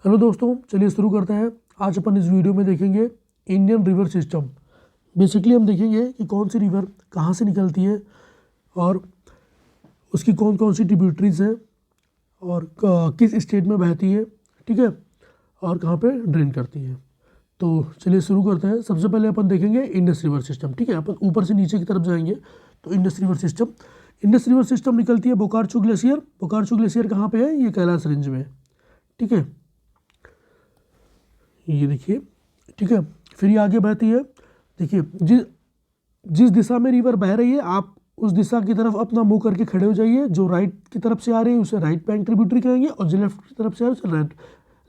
Hello दोस्तों, चलिए शुरू करते हैं। आज अपन इस वीडियो में देखेंगे इंडियन रिवर सिस्टम। बेसिकली हम देखेंगे कि कौन सी रिवर कहाँ से निकलती है और उसकी कौन कौन सी ट्रिब्यूटरीज हैं और किस स्टेट में बहती है, ठीक है, और कहाँ पे ड्रेन करती है। तो चलिए शुरू करते हैं। सबसे पहले अपन देखेंगे इंडस रिवर सिस्टम, ठीक है। अपन ऊपर से नीचे की तरफ जाएंगे तो इंडस रिवर सिस्टम निकलती है बोकारो ग्लेशियर। बोकारो ग्लेशियर कहाँ पे है? ये कैलाश रेंज में है, ठीक है, ये देखिए, ठीक है। फिर ये आगे बहती है। देखिए, जिस दिशा में रिवर बह रही है आप उस दिशा की तरफ अपना मुंह करके खड़े हो जाइए। जो राइट की तरफ से आ रही है उसे राइट बैंक ट्रिब्यूटरी कहेंगे और जो लेफ्ट की तरफ से आ रही है उसे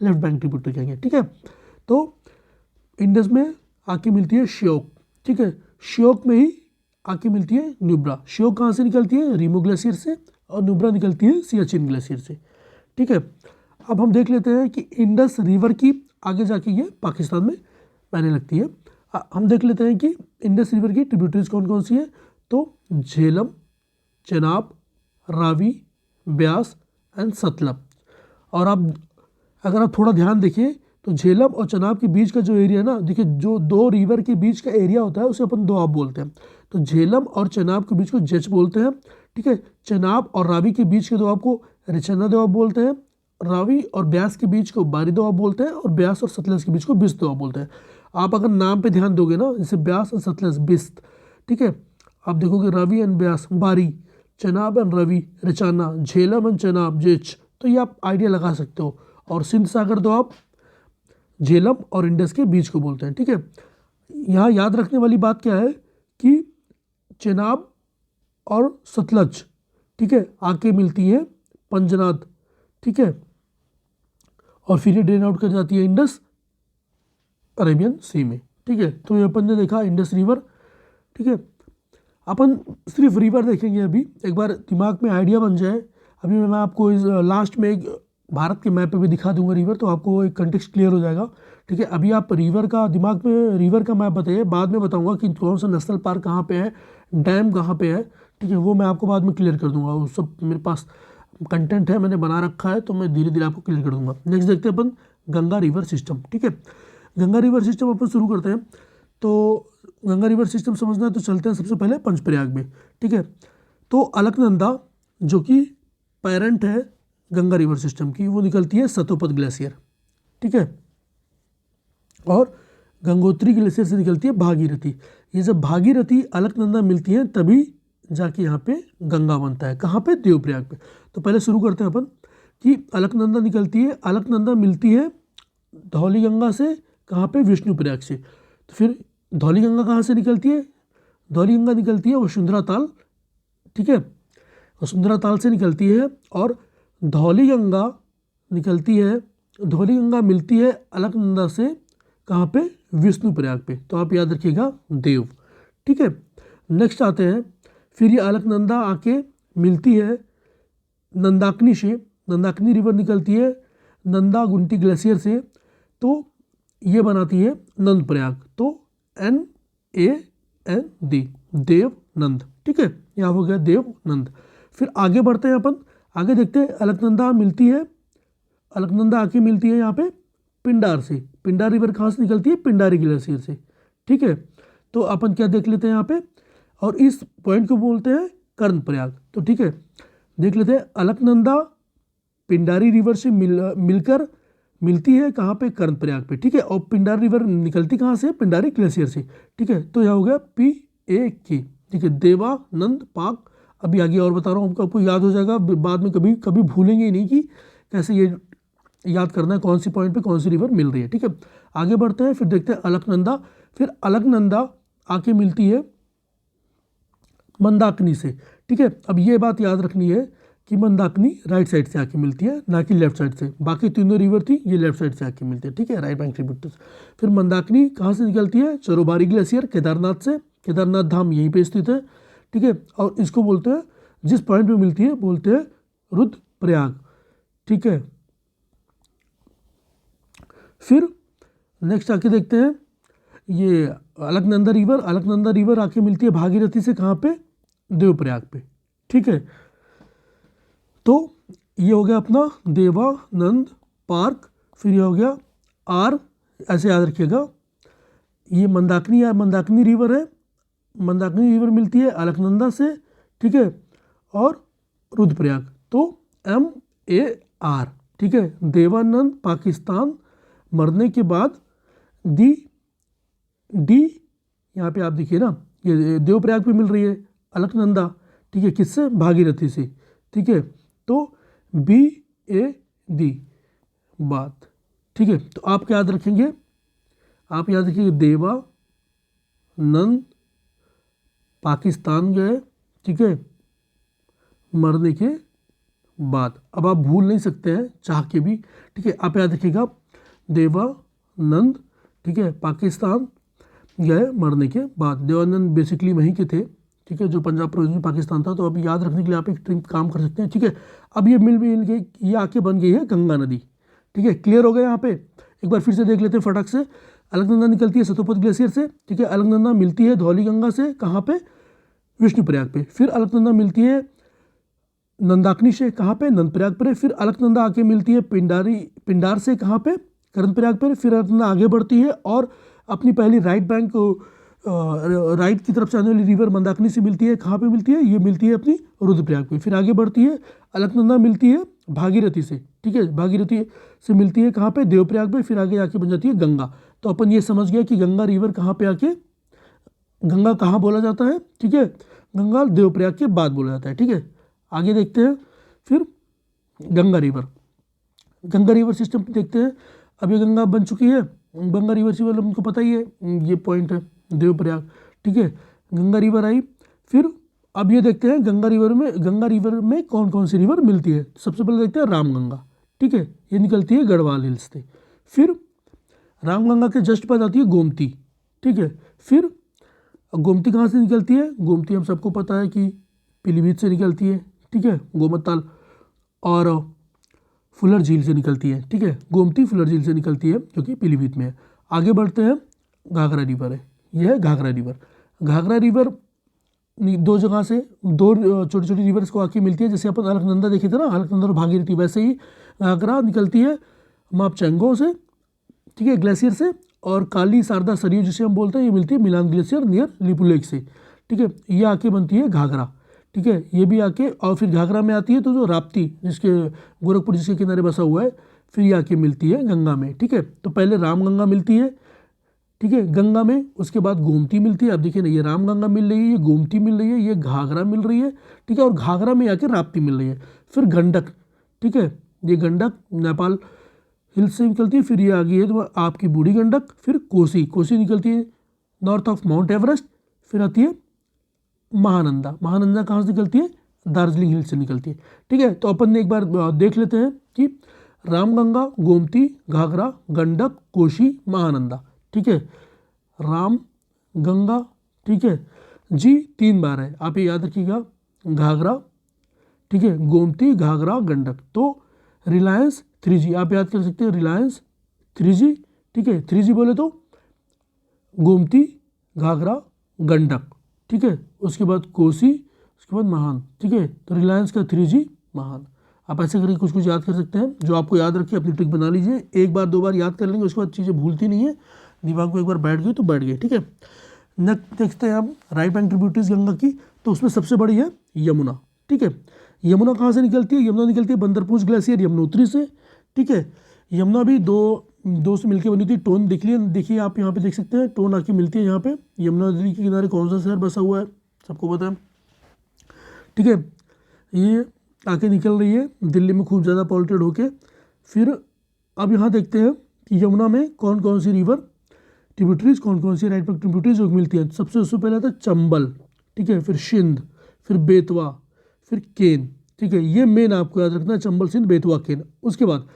लेफ्ट बैंक ट्रिब्यूटरी कहेंगे, ठीक है। तो इंडस में आके मिलती है श्योक, ठीक है। श्योक में ही आके मिलती है नुब्रा। श्योक कहाँ से निकलती है? रीमो ग्लेशियर से, और नुब्रा निकलती है सियाचिन ग्लेशियर से, ठीक है। अब हम देख लेते हैं कि इंडस रिवर की आगे जाके ये पाकिस्तान में बहने लगती है। हम देख लेते हैं कि इंडस रिवर की ट्रिब्यूटरीज कौन कौन सी है। तो झेलम, चेनाब, रावी, ब्यास एंड सतलज। और आप अगर आप थोड़ा ध्यान देखिए तो झेलम और चेनाब के बीच का जो एरिया है ना, देखिए जो दो रिवर के बीच का एरिया होता है उसे अपन दोआब बोलते हैं। तो झेलम और चेनाब के बीच को जच बोलते हैं, ठीक है। चेनाब और रावी के बीच के दोआब को रिचन्ना दोआब बोलते हैं। रावी और ब्यास के बीच को बारी दोआब बोलते हैं और ब्यास और सतलज के बीच को बिस्त दोआब बोलते हैं। आप अगर नाम पे ध्यान दोगे ना, जैसे ब्यास और सतलज बिस्त, ठीक है, आप देखोगे रावी एंड ब्यास बारी, चेनाब एंड रवि रिचाना, झेलम एंड चेनाब जेच, तो ये आप आइडिया लगा सकते हो। और सिंध सागर दोआब झेलम और इंडस के बीच को बोलते हैं, ठीक है। यहाँ याद रखने वाली बात क्या है कि चेनाब और सतलज, ठीक है, आके मिलती है पंजनाद, ठीक है, और फिर ये ड्रेन आउट कर जाती है इंडस अरेबियन सी में, ठीक है। तो ये अपन ने देखा इंडस रिवर, ठीक है। अपन सिर्फ रिवर देखेंगे अभी, एक बार दिमाग में आइडिया बन जाए। अभी मैं आपको इस लास्ट में एक भारत के मैप पे भी दिखा दूंगा रिवर, तो आपको एक कंटेक्स्ट क्लियर हो जाएगा, ठीक है। अभी आप रिवर का दिमाग में रिवर का मैप बताइए, बाद में बताऊंगा कि कौन सा नेशनल पार्क कहाँ पे है, डैम कहाँ पे है, ठीक है, वो मैं आपको बाद में क्लियर कर दूंगा। वो सब मेरे पास कंटेंट है, मैंने बना रखा है, तो मैं धीरे धीरे आपको क्लियर कर दूंगा। नेक्स्ट देखते हैं अपन गंगा रिवर सिस्टम, ठीक है। गंगा रिवर सिस्टम अपन शुरू करते हैं। तो गंगा रिवर सिस्टम समझना है तो चलते हैं सबसे पहले पंचप्रयाग में, ठीक है। तो अलकनंदा जो कि पेरेंट है गंगा रिवर सिस्टम की, वो निकलती है सतोपत ग्लेशियर, ठीक है, और गंगोत्री ग्लेशियर से निकलती है भागीरथी। ये जब भागीरथी अलकनंदा मिलती है तभी जाके यहाँ पे गंगा बनता है। कहाँ पे? देवप्रयाग पे। तो पहले शुरू करते हैं अपन कि अलकनंदा निकलती है, अलकनंदा मिलती है धौली गंगा से, कहाँ पे? विष्णुप्रयाग से। तो फिर धौली गंगा कहाँ से निकलती है? धौली गंगा निकलती है वसुंधरा ताल, ठीक है, वसुंधरा ताल से निकलती है। और धौली गंगा निकलती है, धौली गंगा मिलती है अलकनंदा से, कहाँ पे? विष्णुप्रयाग पे। तो आप याद रखिएगा देव, ठीक है। नेक्स्ट आते हैं, फिर ये अलकनंदा आके मिलती है नंदाकनी से, नंदाकनी रिवर निकलती है नंदा गुंटी ग्लेशियर से, तो ये बनाती है नंदप्रयाग। तो NAND, देव नंद, ठीक है, यहाँ हो गया देव नंद। फिर आगे बढ़ते हैं अपन, आगे देखते हैं अलकनंदा मिलती है, अलकनंदा आके मिलती है यहाँ पे पिंडार से। पिंडार रिवर कहाँ से निकलती है? पिंडारी ग्लेशियर से, ठीक है। तो अपन क्या देख लेते हैं यहाँ पे, और इस पॉइंट को बोलते हैं कर्णप्रयाग। तो ठीक है, देख लेते हैं अलकनंदा पिंडारी रिवर से मिलकर मिलती है कहाँ पे? कर्णप्रयाग पे, ठीक है। और पिंडारी रिवर निकलती कहाँ से? पिंडारी ग्लेशियर से, ठीक है। तो यहाँ हो गया PAK, ठीक है, देवानंद पाक। अभी आगे और बता रहा हूँ, आपको याद हो जाएगा बाद में, कभी कभी भूलेंगे ही नहीं कि कैसे ये याद करना है कौन सी पॉइंट पे कौन सी रिवर मिल रही है, ठीक है। आगे बढ़ते हैं, फिर देखते हैं अलकनंदा। फिर अलकनंदा आके मिलती है मंदाकिनी से, ठीक है। अब ये बात याद रखनी है कि मंदाकिनी राइट साइड से आके मिलती है, ना कि लेफ्ट साइड से। बाकी तीनों रिवर थी, ये लेफ्ट साइड से आके मिलती है, ठीक है, राइट बैंक ट्रिब्यूटरीज। फिर मंदाकिनी कहाँ से निकलती है? चरोबारी ग्लेशियर, केदारनाथ से। केदारनाथ धाम यहीं पे स्थित है, ठीक है। और इसको बोलते हैं, जिस पॉइंट पे मिलती है बोलते हैं रुद्रप्रयाग, ठीक है। फिर नेक्स्ट आके देखते हैं ये अलकनंदा रिवर। अलकनंदा रिवर आके मिलती है भागीरथी से, कहाँ पे? देवप्रयाग पे, ठीक है। तो ये हो गया अपना देवानंद पार्क फिर ये हो गया आर, ऐसे याद रखिएगा। ये मंदाकिनी रिवर है, मंदाकिनी रिवर मिलती है अलकनंदा से, ठीक है, और रुद्रप्रयाग, तो MAR, ठीक है। देवानंद पाकिस्तान मरने के बाद डी यहाँ पे आप देखिए ना, ये देवप्रयाग पे मिल रही है अलकनंदा, ठीक है, किससे, भागीरथी से, ठीक है, तो BAD बात, ठीक है। तो आप क्या याद रखेंगे, आप याद रखिए देवानंद पाकिस्तान गए, ठीक है, मरने के बाद। अब आप भूल नहीं सकते हैं चाह के भी, ठीक है। आप याद रखिएगा देवानंद, ठीक है, पाकिस्तान गए मरने के बाद। देवानंद बेसिकली वहीं के थे, ठीक है, जो पंजाब प्रोविंस में पाकिस्तान था। तो अब याद रखने के लिए आप एक ट्रिक काम कर सकते हैं, ठीक है। अब ये मिल के ये आके बन गई है गंगा नदी, ठीक है। क्लियर हो गया यहाँ पे, एक बार फिर से देख लेते हैं फटक से। अलकनंदा निकलती है सतोपत ग्लेशियर से, ठीक है। अलकनंदा मिलती है धौलीगंगा से, कहाँ पे, विष्णुप्रयाग पे। फिर अलकनंदा मिलती है नंदाकिनी से, कहाँ पे, नंदप्रयाग पर। फिर अलकनंदा आके मिलती है पिंडार से, कहाँ पे, कर्णप्रयाग पर। फिर अलकनंदा आगे बढ़ती है और अपनी पहली राइट की तरफ से आने वाली रिवर मंदाकिनी से मिलती है, कहाँ पे मिलती है, ये मिलती है अपनी रुद्रप्रयाग पे। फिर आगे बढ़ती है अलकनंदा मिलती है भागीरथी से, ठीक है, भागीरथी से मिलती है कहाँ पे, देवप्रयाग पे। फिर आगे आके बन जाती है गंगा। तो अपन ये समझ गया कि गंगा रिवर कहाँ पे आके, गंगा कहाँ बोला जाता है, ठीक है, गंगा देवप्रयाग के बाद बोला जाता है, ठीक है। आगे देखते हैं फिर गंगा रिवर सिस्टम देखते हैं। अब ये गंगा बन चुकी है, गंगा रिवर से मतलब हमको पता ही है, ये पॉइंट है देवप्रयाग, ठीक है, गंगा रिवर आई। फिर अब ये देखते हैं गंगा रिवर में कौन कौन सी रिवर मिलती है। सबसे पहले देखते हैं रामगंगा, ठीक है, ये निकलती है गढ़वाल हिल्स से। फिर रामगंगा के जस्ट बाद आती है गोमती, ठीक है। फिर गोमती कहाँ से निकलती है, गोमती हम सबको पता है कि पीलीभीत से निकलती है, ठीक है, गोमतताल और फुलर झील से निकलती है, ठीक है। गोमती फुलर झील से निकलती है जो कि पीलीभीत में है। आगे बढ़ते हैं, घाघरा रिवर है, यह है घाघरा रिवर दो जगह से, दो छोटी छोटी रिवर्स को आके मिलती है। जैसे अपन अलकनंदा देखे थे ना, अलकनंदा और भागीरथी, वैसे ही घाघरा निकलती है मापचेंगो से, ठीक है, ग्लेशियर से। और काली शारदा सरयू जिसे हम बोलते हैं, ये मिलती है मिलान ग्लेशियर नियर लिपू लेक से, ठीक है। ये आके बनती है घाघरा, ठीक है, ये भी आके, और फिर घाघरा में आती है तो जो राप्ती जिसके गोरखपुर जिसके किनारे बसा हुआ है, फिर ये आके मिलती है गंगा में, ठीक है। तो पहले रामगंगा मिलती है, ठीक है, गंगा में, उसके बाद गोमती मिलती है। अब देखिए ना, ये रामगंगा मिल रही है, ये गोमती मिल रही है, ये घाघरा मिल रही है, ठीक है, और घाघरा में आके राप्ती मिल रही है। फिर गंडक, ठीक है, ये गंडक नेपाल हिल्स से निकलती है। फिर ये आ गई है तो आपकी बूढ़ी गंडक। फिर कोसी निकलती है नॉर्थ ऑफ माउंट एवरेस्ट। फिर आती है महानंदा कहाँ से निकलती है, दार्जिलिंग हिल से निकलती है, ठीक है। तो अपन ने एक बार देख लेते हैं कि रामगंगा, गोमती, घाघरा, गंडक, कोसी, महानंदा, ठीक है, राम गंगा, ठीक है जी, 3 बार है, आप ये याद रखिएगा, घाघरा, ठीक है, गोमती, घाघरा, गंडक। तो रिलायंस 3G आप याद कर सकते हैं, रिलायंस 3G, ठीक है, 3G बोले तो गोमती, घाघरा, गंडक, ठीक है, उसके बाद कोसी, उसके बाद महान, ठीक है। तो रिलायंस का 3G महान। आप ऐसे करके कुछ कुछ याद कर सकते हैं, जो आपको याद रखिए, अपनी ट्रिक बना लीजिए। एक बार 2 बार याद कर लेंगे, उसके बाद चीज़ें भूलती नहीं है, दिमाग में एक बार बैठ गई तो बैठ गई, ठीक है। नेक्स्ट देखते हैं हम राइट बैंक ट्रिब्यूटरीज गंगा की। तो उसमें सबसे बड़ी है यमुना, ठीक है। यमुना कहाँ से निकलती है, यमुना निकलती है बंदरपूंछ ग्लेशियर यमुनोत्री से, ठीक है। यमुना भी दो से मिलकर बनी थी। टोन देखिए आप यहाँ पे देख सकते हैं, टोन आके मिलती है यहाँ पे। यमुना नदी के किनारे कौन सा शहर बसा हुआ है, सबको पता है, ठीक है। ये आके निकल रही है दिल्ली में खूब ज़्यादा पॉल्यूटेड होके। फिर अब यहाँ देखते हैं कि यमुना में कौन कौन सी रिवर ट्रिब्यूटरीज, कौन कौन सी राइट बैंक ट्रिब्यूटरीज जो मिलती हैं। सबसे पहले आता है चंबल, ठीक है, फिर सिंध, फिर बेतवा, फिर केन, ठीक है। ये मेन आपको याद रखना है, चंबल, सिंध, बेतवा, केन। उसके बाद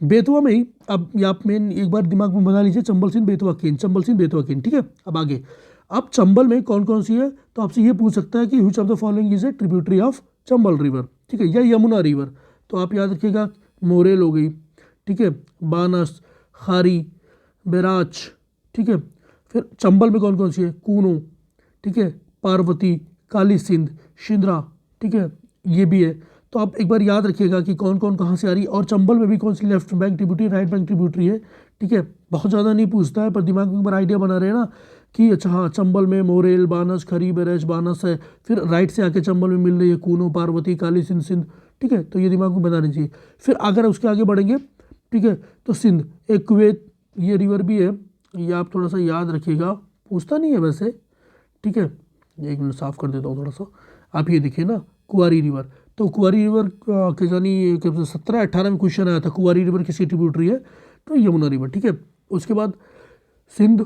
बेतवा में ही अब आप मेन एक बार दिमाग में बना लीजिए, चंबल, सिंध, बेतवा, केन, ठीक है। अब आगे, अब चंबल में कौन कौन सी है, तो आपसे ये पूछ सकता है कि which of the following is a tributary of Chambal river, ठीक है, या यमुना रिवर। तो आप याद रखिएगा, मोरेल हो गई, ठीक है, बानस, खारी, बैराज, ठीक है। फिर चंबल में कौन कौन सी है, कूनो, ठीक है, पार्वती, काली सिंध, शिंद्रा, ठीक है, ये भी है। तो आप एक बार याद रखिएगा कि कौन कौन कहाँ से आ रही है, और चंबल में भी कौन सी left bank tributary right bank tributary है। ठीक है, बहुत ज़्यादा नहीं पूछता है, पर दिमाग में एक बार आइडिया बना रहे हैं ना कि अच्छा हाँ, चंबल में मोरेल, बानस, खरी, बरेज, बानस है, फिर राइट से आके चंबल में मिल रही है कूनो, पार्वती, काली सिंध, सिंध। ठीक है, तो ये दिमाग में बनानी चाहिए। फिर अगर उसके आगे बढ़ेंगे, ठीक है, तो सिंध, एक कुवैत, ये रिवर भी है, ये आप थोड़ा सा याद रखिएगा, पूछता नहीं है वैसे। ठीक है, एक मिनट साफ कर देता हूँ थोड़ा सा। आप ये देखिए ना, कुंवारी रिवर, तो कुंवारी रिवर के जानी 17-18 में क्वेश्चन आया था, कुंवारी रिवर किसकी ट्रिब्यूटरी है, तो यमुना रिवर। ठीक है, उसके बाद सिंध,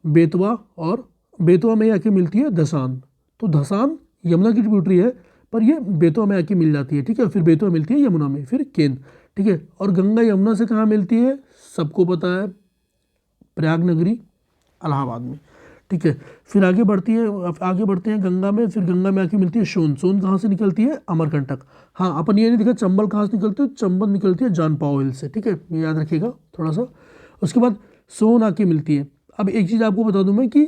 बेतवा, और बेतवा में आके मिलती है धसान, तो धसान यमुना की ट्रिब्यूटरी है, पर ये बेतवा में आके मिल जाती है। ठीक है, फिर बेतवा मिलती है यमुना में, फिर केंद्र। ठीक है, और गंगा यमुना से कहाँ मिलती है, सबको पता है, प्रयाग नगरी, इलाहाबाद में। ठीक है, फिर आगे बढ़ती है, आगे बढ़ते हैं गंगा में, फिर गंगा में आके मिलती है सोन। सोन कहाँ से निकलती है, अमरकंटक। हाँ, अपन ये नहीं देखा चंबल कहाँ से निकलती है, चंबल निकलती है जानपाओ हिल से। ठीक है, ये याद रखिएगा थोड़ा सा। उसके बाद सोन आके मिलती है। अब एक चीज़ आपको बता दूं मैं कि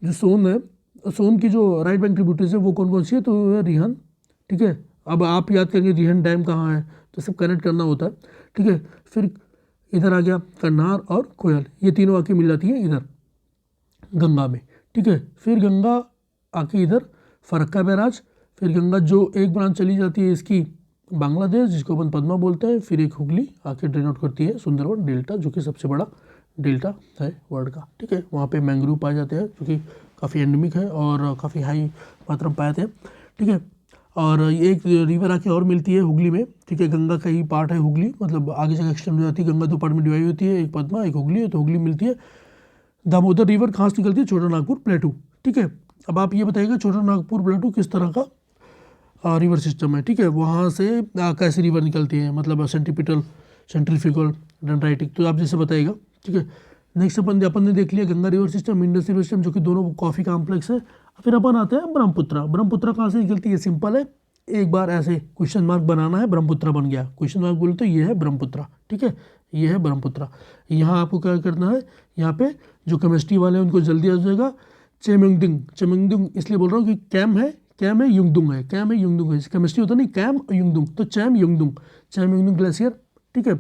जो सोन है, सोन की जो राइट बैंक ट्रिब्यूटरीज है वो कौन कौन सी है, तो वो है रिहन। ठीक है, अब आप याद करेंगे रिहन डैम कहाँ है, तो सब कनेक्ट करना होता है। ठीक है, फिर इधर आ गया कन्हार और कोयल, ये तीनों आके मिल जाती है इधर गंगा में। ठीक है, फिर गंगा आके इधर फरक्का बैराज, फिर गंगा जो एक ब्रांच चली जाती है इसकी बांग्लादेश, जिसको अपन पद्मा बोलते हैं, फिर एक हुगली आके ड्रेन आउट करती है सुंदरवन डेल्टा, जो कि सबसे बड़ा डेल्टा है वर्ल्ड का। ठीक है, वहाँ पे मैंग्रोव पाए जाते हैं जो कि काफ़ी एंडेमिक है और काफ़ी हाई मात्रा में पाए जाते हैं। ठीक है, और एक रिवर आके और मिलती है हुगली में। ठीक है, गंगा का ही पार्ट है हुगली, मतलब आगे से एक्सटेंड हो जाती है, गंगा दो पार्ट में डिवाइड होती है, एक पद्मा एक हुगली है, तो हुगली मिलती है। दामोदर रिवर कहाँ से निकलती है, छोटा नागपुर प्लेटू। ठीक है, अब आप ये बताइएगा छोटा नागपुर प्लेटू किस तरह का रिवर सिस्टम है। ठीक है, वहाँ से कैसी रिवर निकलती है, मतलब सेंट्रीफ्यूगल, डेंड्राइटिक, तो आप जैसे बताइएगा। ठीक है, नेक्स्ट अपन ने देख लिया Ganga river system, Indus river system, जो कि दोनों कॉफ़ी कॉम्प्लेक्स है। फिर अपन आते हैं ब्रह्मपुत्रा। ब्रह्मपुत्रा कहाँ से निकलती है, सिंपल है, एक बार ऐसे क्वेश्चन मार्क बनाना है, ब्रह्मपुत्रा बन गया, क्वेश्चन मार्क बोले तो ये है ब्रह्मपुत्रा। ठीक है, ये है ब्रह्मपुत्रा। यहाँ आपको क्या करना है, यहाँ पे जो केमिस्ट्री वाले हैं उनको जल्दी आ जाएगा, चेमेंगडुंग, चेमेंगडुंग इसलिए बोल रहा हूँ कि कैम है युंगडुंग है, कैम है युंगडुंग है, केमिस्ट्री होता नहीं, कैम युंगडुंग, तो चैम युंगडुंग ग्लेशियर। ठीक है,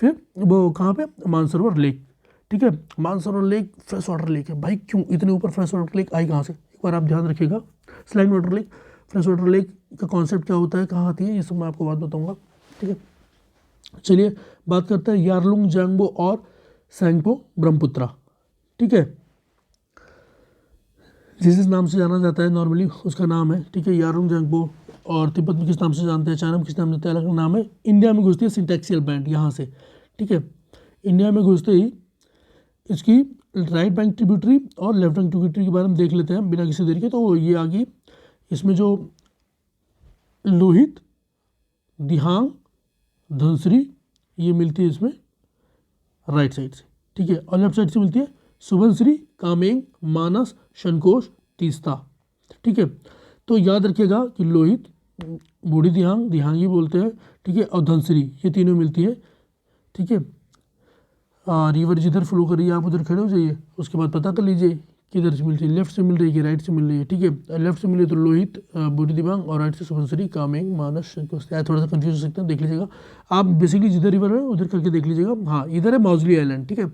फिर वो कहाँ पे, मानसरोवर लेक। ठीक है, Mansarovar lake fresh water lake है भाई, क्यों इतने ऊपर फ्रेश वाटर लेक आई कहाँ से, एक बार आप ध्यान रखिएगा। Saline water lake, fresh water lake का कॉन्सेप्ट क्या होता है, कहाँ आती है, ये सब मैं आपको बात बताऊँगा। ठीक है, चलिए बात करते हैं यारलुंग जांगबो और सैंगपो ब्रह्मपुत्रा। ठीक है, जिस नाम से जाना जाता है नॉर्मली उसका नाम है। ठीक है, यारलुंग जांगबो, और तिब्बत में किस नाम से जानते हैं, चाइना में किस नाम से जानते हैं, अलग नाम है। इंडिया में घुसती है सिंटैक्सियल बैंड यहाँ से। ठीक है, इंडिया में घुसते ही इसकी राइट बैंक ट्रिब्यूटरी और लेफ्ट बैंक ट्रिब्यूटरी के बारे में देख लेते हैं बिना किसी देरी के। तो ये आ गई, इसमें जो लोहित, दिहांग, धनश्री, ये मिलती है इसमें राइट साइड से। ठीक है, और लेफ्ट साइड से मिलती है सुबनश्री, कामेंग, मानस, शनकोश, तीस्ता। ठीक है, तो याद रखिएगा कि लोहित, बूढ़ी दिहांग, दिहांगी बोलते हैं। ठीक है, और धनश्री, ये तीनों मिलती है। ठीक है, रिवर जिधर फ्लो कर रही है आप उधर खड़े हो जाइए, उसके बाद पता कर लीजिए किधर से मिलती है, लेफ्ट से मिल रही है कि राइट से मिल रही है। ठीक है, लेफ्ट से मिले तो लोहित, बूढ़ी दिबांग, और राइट से सुबनश्री, कामेंग, मानस, शनकोश। थोड़ा सा कंफ्यूज हो सकते हैं, देख लीजिएगा आप, बेसिकली जिधर रिवर है उधर करके देख लीजिएगा। हाँ, इधर है मौजली आइलैंड। ठीक है,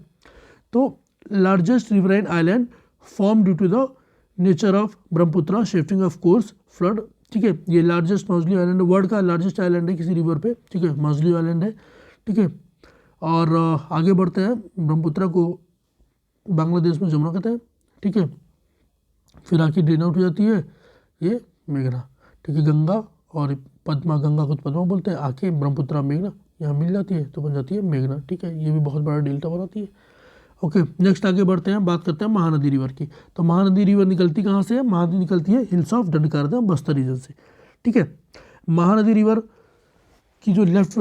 तो largest riverine island form due to the nature of Brahmaputra shifting of course flood. ठीक है, ये लार्जेस्ट मौजली आइलैंड है, वर्ल्ड का लार्जेस्ट आइलैंड है किसी रिवर पे। ठीक है, मौजली आइलैंड है। ठीक है, और आगे बढ़ते हैं, ब्रह्मपुत्रा को बांग्लादेश में जमुना कहते हैं। ठीक है, फिर आके ड्रेन आउट हो जाती है ये मेघना। ठीक है, गंगा और पद्मा, गंगा को पद्मा बोलते हैं, आके ब्रह्मपुत्रा मेघना यहाँ मिल जाती है तो बन जाती है मेघना। ठीक है, ये भी बहुत बड़ा डेल्टा बनाती है। ओके, नेक्स्ट आगे बढ़ते हैं, बात करते हैं महानदी रिवर की। तो महानदी रिवर निकलती कहाँ से है, महानदी निकलती है हिल्स ऑफ दंडकारदा बस्तर रीजन से। ठीक है, महानदी रिवर की जो लेफ्ट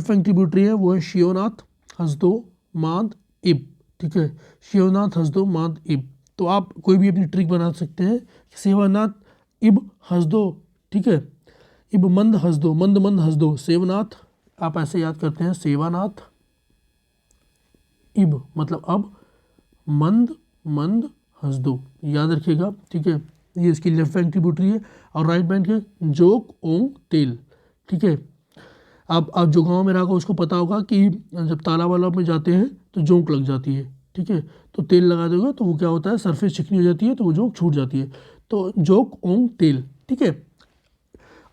बैंक ट्रिब्यूटरी है वो है शिवनाथ, हसदो, मांद, इब। ठीक है, शिवनाथ, हसदो, मांद, इब। तो आप कोई भी अपनी ट्रिक बना सकते हैं, सेवानाथ, इब, हसदो। ठीक है, इब मंद हसदो, मंद मंद हसदो, सेवनाथ, आप ऐसे याद करते हैं, सेवानाथ, इब मतलब अब, मंद मंद हसदो, याद रखिएगा। ठीक है, ये इसकी लेफ्ट बैंक ट्रिब्यूटरी है, और राइट बैंक है जोक ओंग तेल। ठीक है, अब जो गांव में रहा होगा उसको पता होगा कि जब तालाब वालाब में जाते हैं तो जोंक लग जाती है। ठीक है, तो तेल लगा दोगे तो वो क्या होता है, सरफेस चिकनी हो जाती है, तो वो जोंक छूट जाती है, तो जोक ओंग तेल। ठीक है,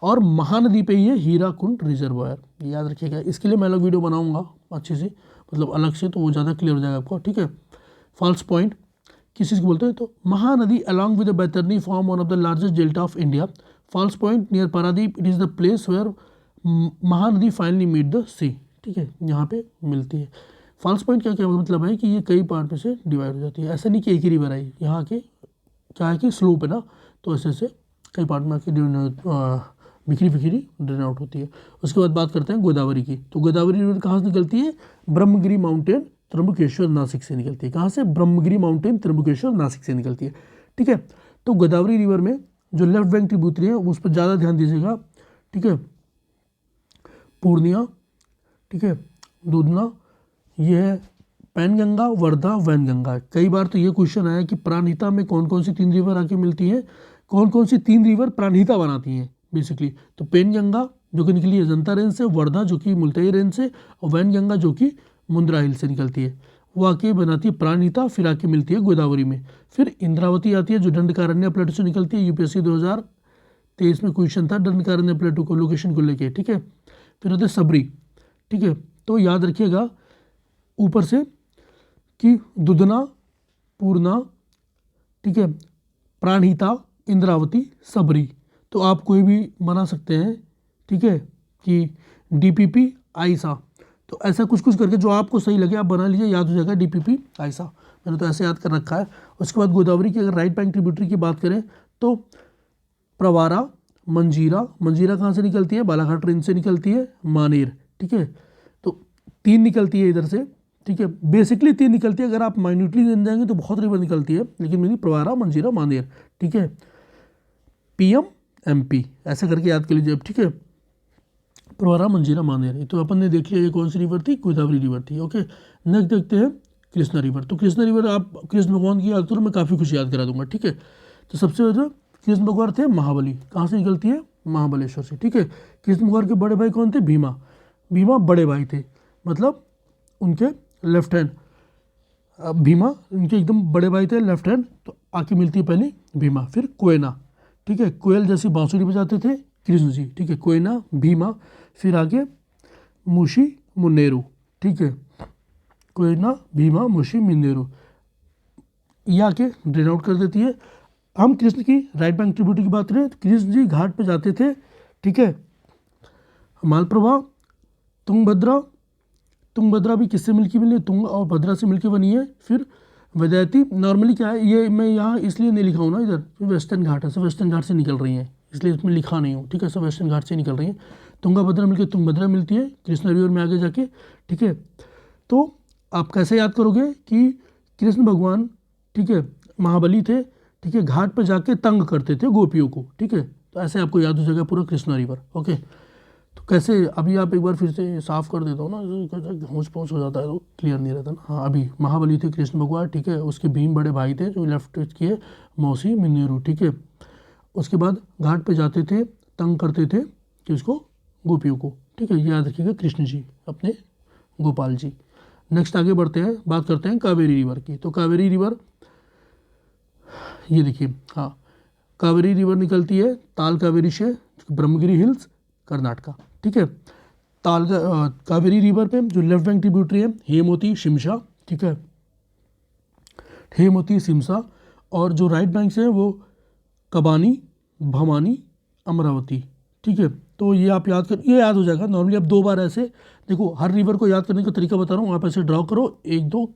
और महानदी पे ये हीराकुंड रिजर्वायर, याद रखिएगा। इसके लिए मैं अलग वीडियो बनाऊंगा अच्छे से, मतलब अलग से, तो वो ज़्यादा क्लियर हो जाएगा आपको। ठीक है, फॉल्स पॉइंट किस चीज़ को बोलते हैं, तो Mahanadi along with the Baitarani form one of the largest delta of India. False Point near Paradip, it is the place where Mahanadi finally meet the sea. ठीक है, यहाँ पे मिलती है। फॉल्स पॉइंट क्या क्या मतलब है कि ये कई पार्ट में से डिवाइड हो जाती है, ऐसा नहीं कि एक ही रिवर आई, यहाँ के क्या है कि स्लोप है ना, तो ऐसे ऐसे कई पार्ट में आके बिखरी बिखरी ड्रेन आउट होती है। उसके बाद बात करते हैं गोदावरी की, तो गोदावरी रिवर कहाँ से निकलती है, ब्रह्मगिरी माउंटेन त्र्यंबकेश्वर नासिक से निकलती है। कहाँ से, ब्रह्मगिरी माउंटेन त्र्यंबकेश्वर नासिक से निकलती है। ठीक है, तो गोदावरी रिवर में जो लेफ्ट बैंक ट्रिब्यूटरी है उस पर ज़्यादा ध्यान दीजिएगा। ठीक है, पूर्णिया, ठीक है, दूधना, ये है पैनगंगा, वर्धा, वैनगंगा। कई बार तो ये क्वेश्चन आया कि प्राणहिता में कौन कौन सी 3 रिवर आके मिलती हैं, कौन कौन सी 3 रिवर प्राणहिता बनाती हैं बेसिकली, तो पेनगंगा जो कि निकली है जनता रेंज से, वर्धा जो कि मुल्ताई रेंज से, और वैनगंगा जो कि मुंद्रा हिल से निकलती है, वो आके बनाती है प्राणहिता, फिर आके मिलती है गोदावरी में। फिर इंद्रावती आती है जो दंडकारण्य प्लेटू से निकलती है, यूपीएससी 2023 में क्वेश्चन था दंडकारण्य प्लेटू को लोकेशन को लेके। ठीक है, फिर होते सबरी। ठीक है, तो याद रखिएगा ऊपर से कि दुधना, पूर्णा, ठीक है, प्राणहिता, इंद्रावती, सबरी, तो आप कोई भी बना सकते हैं। ठीक है, कि डीपीपी आयसा, तो ऐसा कुछ कुछ करके जो आपको सही लगे आप बना लीजिए, याद हो जाएगा डीपीपी आयसा, मैंने तो ऐसे याद कर रखा है। उसके बाद गोदावरी की अगर राइट बैंक ट्रिब्यूटरी की बात करें तो प्रवारा, मंजीरा, मंजीरा कहाँ से निकलती है, बालाघाट रेंज से निकलती है, मानेर। ठीक है, तो 3 निकलती है इधर से। ठीक है, बेसिकली 3 निकलती है, अगर आप माइन्यूटली जान जाएंगे तो बहुत रिवर निकलती है, लेकिन मेरी प्रवारा, मंजीरा, मानेर। ठीक है, पीएम एमपी ऐसा करके याद कर लीजिए अब। ठीक है, प्रवारा, मंजीरा, मानेर, तो अपन ने देख लिया ये कौन सी रिवर थी, गोदावरी रिवर थी। ओके, नेक्स्ट देखते हैं कृष्णा रिवर। तो कृष्णा रिवर आप कृष्ण भगवान की याद करो, मैं काफ़ी कुछ याद करा दूंगा। ठीक है, तो सबसे ज़्यादा कृष्ण भगवान थे महाबली, कहाँ से निकलती है, महाबलेश्वर से। ठीक है, कृष्ण भगवान के बड़े भाई कौन थे, भीमा, भीमा बड़े भाई थे, मतलब उनके लेफ्ट हैंड, भीमा उनके एकदम बड़े भाई थे लेफ्ट हैंड, तो आके मिलती है पहले भीमा, फिर कोयना। ठीक है, कोयल जैसी बांसुरी बजाते थे कृष्ण जी। ठीक है, कोयना, भीमा, फिर आगे मुशी, मुन्नेरू। ठीक है, कोयना, भीमा, मुशी, मुन्नेरू, ये आके ड्रेन आउट कर देती है। हम कृष्ण की राइट बैंक ट्रिब्यूटरी की बात करें तो कृष्ण जी घाट पे जाते थे। ठीक है, मालप्रभा, तुंगभद्रा, तुंगभद्रा भी किससे मिलकर बनी है, तुंग और भद्रा से मिलकर बनी है। फिर वेदयती, नॉर्मली क्या है, ये मैं यहाँ इसलिए नहीं लिखा हूँ ना, इधर वेस्टर्न घाट है, सब वेस्टर्न घाट से निकल रही हैं, इसलिए इसमें लिखा नहीं हूँ। ठीक है, सब वेस्टर्न घाट से निकल रही हैं। तुंगभद्रा मिलकर तुंगभद्रा मिलती है कृष्णा रिवर में आगे जाके। ठीक है, तो आप कैसे याद करोगे कि कृष्ण भगवान, ठीक है, महाबली थे। ठीक है, घाट पर जाके तंग करते थे गोपियों को। ठीक है, तो ऐसे आपको याद हो जाएगा पूरा कृष्णा रिवर। ओके, तो कैसे, अभी आप एक बार फिर से साफ कर देता हूँ ना, होश पहुँच हो जाता है तो क्लियर नहीं रहता ना। हाँ, अभी महाबली थे कृष्ण भगवान। ठीक है, उसके भीम बड़े भाई थे जो लेफ्ट किए, मौसी, मिन्नेरू। ठीक है, उसके बाद घाट पे जाते थे, तंग करते थे किसको, गोपियों को। ठीक है, याद रखिएगा कृष्ण जी अपने गोपाल जी। नेक्स्ट आगे बढ़ते हैं, बात करते हैं कावेरी रिवर की। तो कावेरी रिवर, ये देखिए, हाँ, कावेरी रिवर निकलती है ताल कावेरी से, ब्रह्मगिरी हिल्स, कर्नाटका। ठीक है, कावेरी रिवर पे जो लेफ्ट बैंक ट्रिब्यूटरी है हेमवती, शिमशा। ठीक है, हेमवती, शिमशा, और जो राइट बैंक से है वो कबानी, भवानी, अमरावती। ठीक है, तो ये आप याद कर, ये याद हो जाएगा नॉर्मली। आप 2 बार ऐसे देखो, हर रिवर को याद करने का तरीका बता रहा हूँ, आप ऐसे ड्रॉ करो 1-2,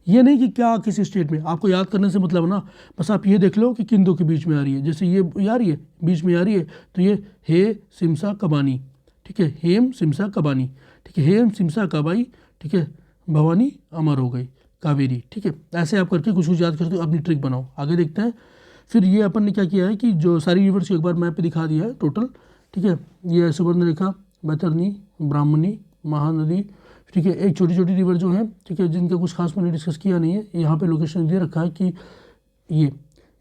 ये नहीं कि क्या किस स्टेट में, आपको याद करने से मतलब ना, बस आप ये देख लो कि किन 2 के बीच में आ रही है। जैसे ये आ रही है, बीच में आ रही है, तो ये हे सिमसा कबानी। ठीक है, हेम सिमसा कबानी। ठीक है, हेम सिमसा कबाई। ठीक है, भवानी अमर हो गई, कावेरी। ठीक है, ऐसे आप करके कुछ कुछ याद करके अपनी ट्रिक बनाओ। आगे देखते हैं। फिर ये अपन ने क्या किया है कि जो सारी रिवर्स एक बार मैप पे दिखा दिया है टोटल। ठीक है, ये सुवर्णरेखा, बैतरनी, ब्राह्मणी, महानदी। ठीक है, एक छोटी छोटी रिवर जो है, ठीक है, जिनका कुछ खास मैंने डिस्कस किया नहीं है, यहाँ पे लोकेशन दे रखा है कि ये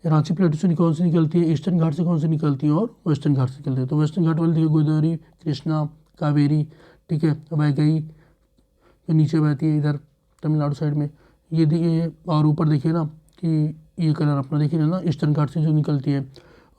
रांची प्लेटू से कौन सी निकलती है, ईस्टर्न घाट से कौन सी निकलती है और वेस्टर्न घाट से निकलती है। तो वेस्टर्न घाट वाली देखिए गोदावरी, कृष्णा, कावेरी, ठीक है, वैगई जो नीचे बहती है इधर तमिलनाडु साइड में, ये देखिए। और ऊपर देखिए ना कि ये कलर अपना देखिए ना, ईस्टर्न घाट से जो निकलती है,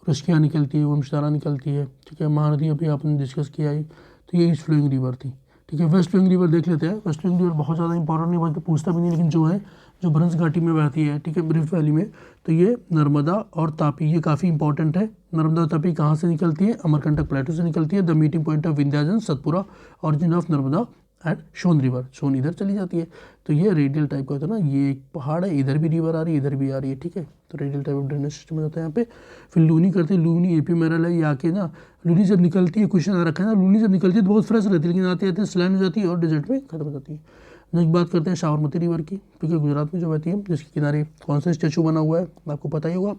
रुष्किया निकलती है, वंशधारा निकलती है, ठीक है। महानदी अभी आपने डिस्कस किया ही, तो ये ईस्ट फ्लोइंग रिवर थी, ठीक है। वेस्ट फ्लोइंग रिवर देख लेते हैं। वेस्ट फ्लोइंग रिवर बहुत ज़्यादा इंपॉर्टेंट नहीं, बल्कि पूछता भी नहीं, लेकिन जो है जो भ्रंश घाटी में बहती है, ठीक है, रिफ्ट वैली में, तो ये नर्मदा और तापी, ये काफ़ी इंपॉर्टेंट है। नर्मदा और तापी कहाँ से निकलती है, अमरकंटक प्लेटू से निकलती है। The meeting point of Vindhyachal Satpura, origin of Narmada and Son river, Son इधर चली जाती है। तो ये रेडियल टाइप का होता है ना, ये एक पहाड़ है, इधर भी रिवर आ रही है, इधर भी आ रही है, ठीक है। तो radial type of drainage system होता है यहाँ पे। फिर लूनी करते हैं, लूनी एपीमेरल है, ये आके ना लूनी जब निकलती है, क्वेश्चन आ रखा है ना, लूनी जब निकलती है तो बहुत फ्रेश रहती है, लेकिन आते आते स्लैन हो जाती है और डेजर्ट में खत्म हो जाती है। नेक्स्ट बात करते हैं साबरमती रिवर की, क्योंकि गुजरात में जो बहती है, जिसके किनारे कौन सा स्टैचू बना हुआ है आपको पता ही होगा।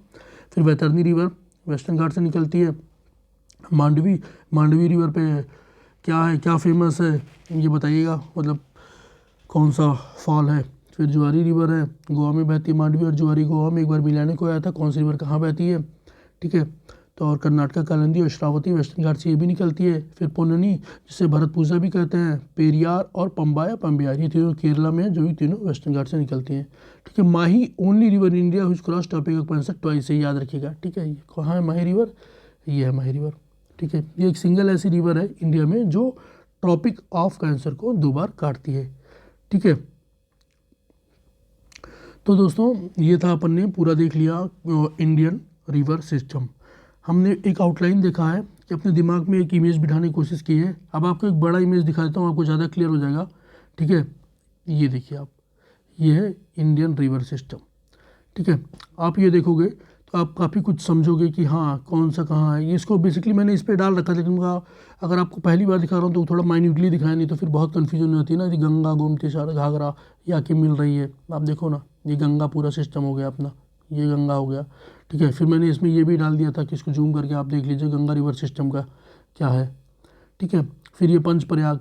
फिर वैतरनी रिवर वेस्टर्न घाट से निकलती है। मांडवी, मांडवी रिवर पे क्या है, क्या फेमस है ये बताइएगा, मतलब कौन सा फॉल है। फिर जुआरी रिवर है, गोवा में बहती है मांडवी और जुआरी, गोवा में एक बार मिलाने को आया था, कौन सी रिवर कहाँ बहती है, ठीक है। तो और कर्नाटका कालिंदी और श्रावती वेस्टर्न घाट से ये भी निकलती है। फिर पुननी, जिसे भरतपूजा भी कहते हैं, पेरियार और पंबाया पंबियार, ये तीनों केरला में, जो भी तीनों वेस्टर्न घाट से निकलती हैं, ठीक है। Mahi only river in India whose cross Tropic of Cancer twice, से याद रखिएगा, ठीक है। ये कहाँ है माही रिवर, ये है माही रिवर, ठीक है। ये एक सिंगल ऐसी रिवर है इंडिया में जो ट्रॉपिक ऑफ कैंसर को 2 बार काटती है, ठीक है। तो दोस्तों ये था, अपन ने पूरा देख लिया इंडियन रिवर सिस्टम। हमने एक आउटलाइन देखा है कि अपने दिमाग में एक इमेज बिठाने की कोशिश की है। अब आपको एक बड़ा इमेज दिखा देता हूँ, आपको ज़्यादा क्लियर हो जाएगा, ठीक है। ये देखिए आप, ये है इंडियन रिवर सिस्टम, ठीक है। आप ये देखोगे तो आप काफ़ी कुछ समझोगे कि हाँ कौन सा कहाँ है। ये इसको बेसिकली मैंने इस पर डाल रखा था, लेकिन अगर आपको पहली बार दिखा रहा हूँ तो थोड़ा माइन्यूटली दिखाया, नहीं तो फिर बहुत कन्फ्यूजन होती है ना कि गंगा गोमती सारा घाघरा ये आके मिल रही है। आप देखो ना, ये गंगा पूरा सिस्टम हो गया अपना, ये गंगा हो गया, ठीक है। फिर मैंने इसमें ये भी डाल दिया था कि इसको जूम करके आप देख लीजिए गंगा रिवर सिस्टम का क्या है, ठीक है। फिर ये पंच प्रयाग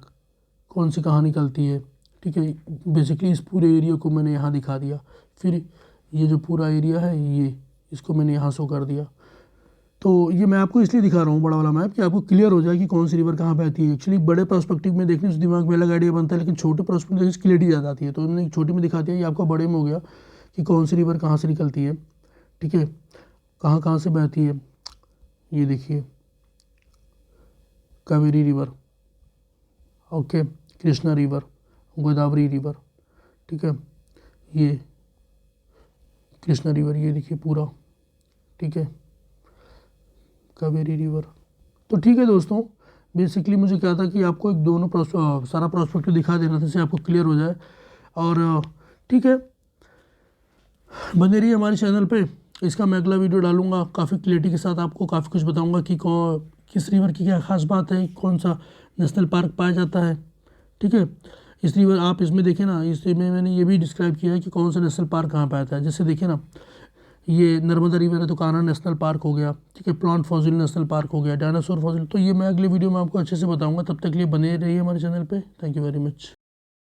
कौन सी कहाँ निकलती है, ठीक है। बेसिकली इस पूरे एरिया को मैंने यहाँ दिखा दिया। फिर ये जो पूरा एरिया है, ये इसको मैंने यहाँ शो कर दिया। तो ये मैं आपको इसलिए दिखा रहा हूँ बड़ा वाला मैप, कि आपको क्लियर हो जाए कि कौन सी रिवर कहाँ बहती है। एक्चुअली बड़े पर्सपेक्टिव में देखने से दिमाग में अलग आइडिया बनता है, लेकिन छोटे पर्सपेक्टिव देखने से क्लियरिटी ज़्यादा आती है। तो उन्होंने छोटी में दिखा दिया, ये आपका बड़े में हो गया कि कौन सी रिवर कहाँ से निकलती है, ठीक है, कहाँ कहाँ से बहती है। ये देखिए Kaveri river, okay, Krishna river, Godavari river, ठीक है, ये कृष्णा रिवर, ये देखिए पूरा, ठीक है, कावेरी रिवर। तो ठीक है दोस्तों, बेसिकली मुझे क्या था कि आपको एक दोनों सारा प्रोस्पेक्टिव दिखा देना था, जिससे आपको क्लियर हो जाए। और ठीक है, बने रहिए हमारे चैनल पे, इसका मैं अगला वीडियो डालूंगा, काफ़ी क्लियरिटी के साथ आपको काफ़ी कुछ बताऊंगा कि किस रिवर की क्या खास बात है, कौन सा नेशनल पार्क पाया जाता है, ठीक है। इस रिवर आप इसमें देखें ना, इसमें मैंने ये भी डिस्क्राइब किया है कि कौन सा नेशनल पार्क कहाँ पाया जाता है। जैसे देखिए ना, ये नर्मदा रिवर है तो कान्हा नेशनल पार्क हो गया, ठीक है, प्लांट फॉसिल नेशनल पार्क हो गया, डायनासोर फॉसिल। तो ये मैं अगले वीडियो में आपको अच्छे से बताऊंगा। तब तक के लिए बने रहिए हमारे चैनल पे। Thank you very much.